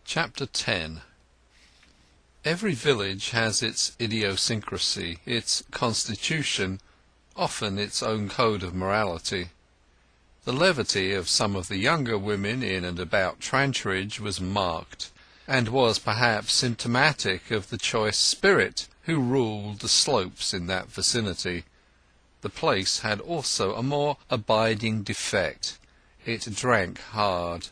Chapter 10. Every village has its idiosyncrasy, its constitution, often its own code of morality. The levity of some of the younger women in and about Trantridge was marked, and was perhaps symptomatic of the choice spirit who ruled the slopes in that vicinity. The place had also a more abiding defect: it drank hard.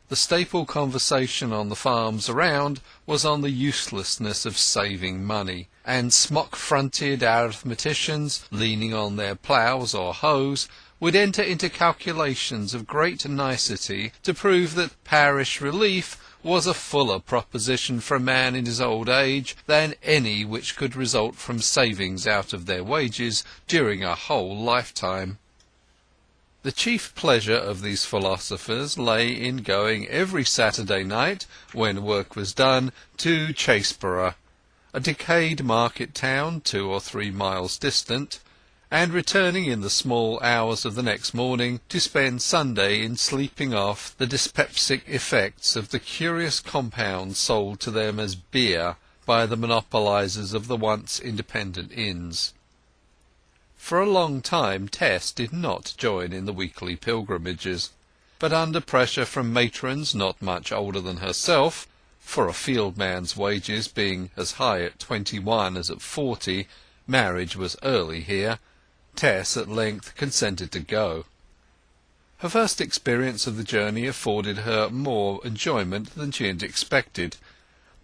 The staple conversation on the farms around was on the uselessness of saving money, and smock-fronted arithmeticians, leaning on their ploughs or hoes, would enter into calculations of great nicety to prove that parish relief was a fuller proposition for a man in his old age than any which could result from savings out of their wages during a whole lifetime. The chief pleasure of these philosophers lay in going every Saturday night, when work was done, to Chaseborough, a decayed market town 2 or 3 miles distant, and returning in the small hours of the next morning to spend Sunday in sleeping off the dyspeptic effects of the curious compound sold to them as beer by the monopolizers of the once independent inns. For a long time Tess did not join in the weekly pilgrimages, but under pressure from matrons not much older than herself, for a fieldman's wages being as high at 21 as at 40, marriage was early here, Tess at length consented to go. Her first experience of the journey afforded her more enjoyment than she had expected,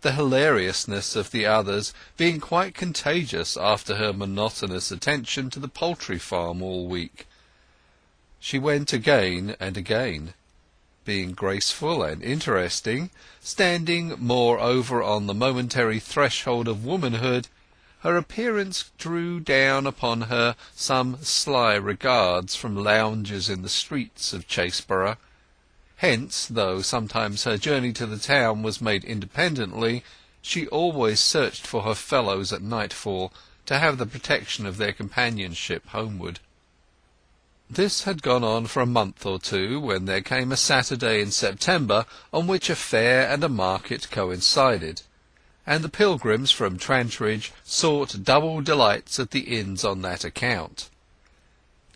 the hilariousness of the others being quite contagious after her monotonous attention to the poultry farm all week. She went again and again, being graceful and interesting, standing moreover on the momentary threshold of womanhood. Her appearance drew down upon her some sly regards from loungers in the streets of Chaseborough. Hence, though sometimes her journey to the town was made independently, she always searched for her fellows at nightfall, to have the protection of their companionship homeward. This had gone on for a month or two, when there came a Saturday in September on which a fair and a market coincided, and the pilgrims from Trantridge sought double delights at the inns on that account.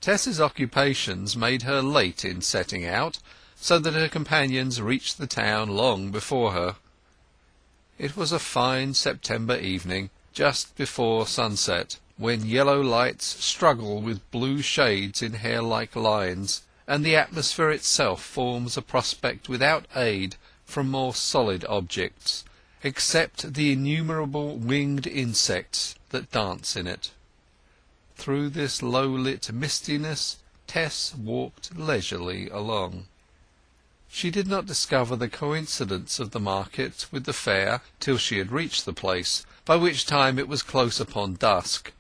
Tess's occupations made her late in setting out, so that her companions reached the town long before her. It was a fine September evening, just before sunset, when yellow lights struggle with blue shades in hair-like lines, and the atmosphere itself forms a prospect without aid from more solid objects, except the innumerable winged insects that dance in it. Through this low-lit mistiness Tess walked leisurely along. She did not discover the coincidence of the market with the fair till she had reached the place, by which time it was close upon dusk.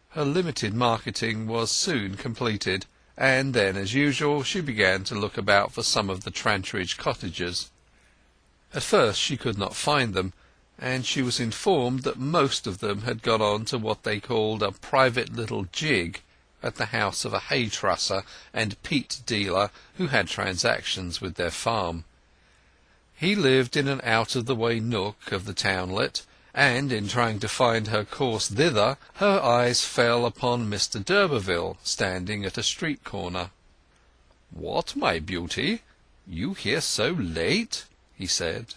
Her limited marketing was soon completed, and then, as usual, she began to look about for some of the Trantridge cottagers. At first she could not find them, and she was informed that most of them had gone on to what they called a private little jig at the house of a hay-trusser and peat dealer who had transactions with their farm. He lived in an out-of-the-way nook of the townlet, and in trying to find her course thither her eyes fell upon Mr. d'Urberville standing at a street corner. "What, my beauty? You here so late?" he said.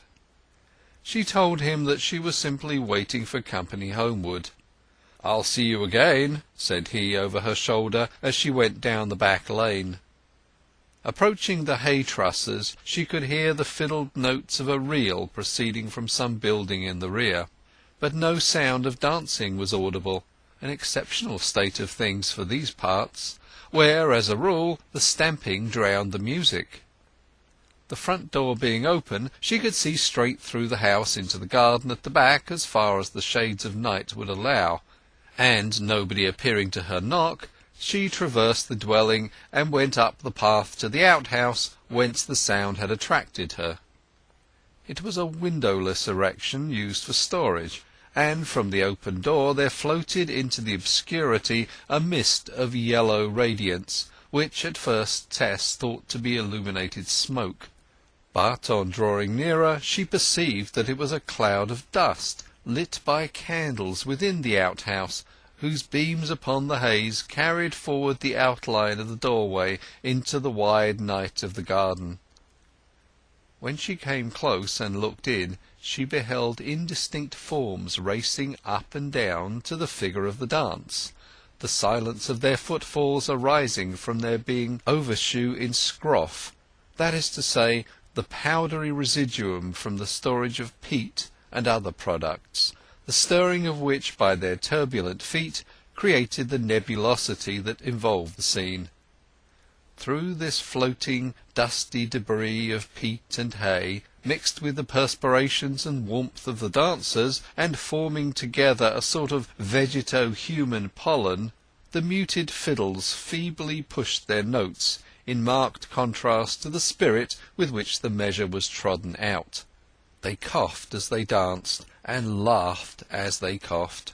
She told him that she was simply waiting for company homeward. "I'll see you again," said he over her shoulder as she went down the back lane. Approaching the hay-trussers she could hear the fiddled notes of a reel proceeding from some building in the rear, but no sound of dancing was audible, an exceptional state of things for these parts, where, as a rule, the stamping drowned the music. The front door being open, she could see straight through the house into the garden at the back as far as the shades of night would allow, and nobody appearing to her knock, she traversed the dwelling and went up the path to the outhouse whence the sound had attracted her. It was a windowless erection used for storage, and from the open door there floated into the obscurity a mist of yellow radiance, which at first Tess thought to be illuminated smoke. But on drawing nearer she perceived that it was a cloud of dust, lit by candles within the outhouse, whose beams upon the haze carried forward the outline of the doorway into the wide night of the garden. When she came close and looked in, she beheld indistinct forms racing up and down to the figure of the dance, the silence of their footfalls arising from their being overshoe in scroff, that is to say, the powdery residuum from the storage of peat and other products, the stirring of which by their turbulent feet created the nebulosity that involved the scene. Through this floating, dusty debris of peat and hay, mixed with the perspirations and warmth of the dancers, and forming together a sort of vegeto-human pollen, the muted fiddles feebly pushed their notes in marked contrast to the spirit with which the measure was trodden out. They coughed as they danced, and laughed as they coughed.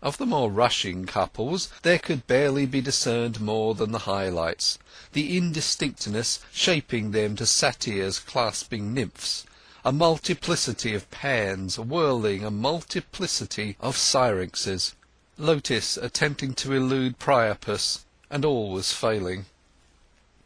Of the more rushing couples there could barely be discerned more than the high-lights, the indistinctness shaping them to satyrs clasping nymphs, a multiplicity of pans whirling a multiplicity of syrinxes, Lotis attempting to elude Priapus, and all was failing.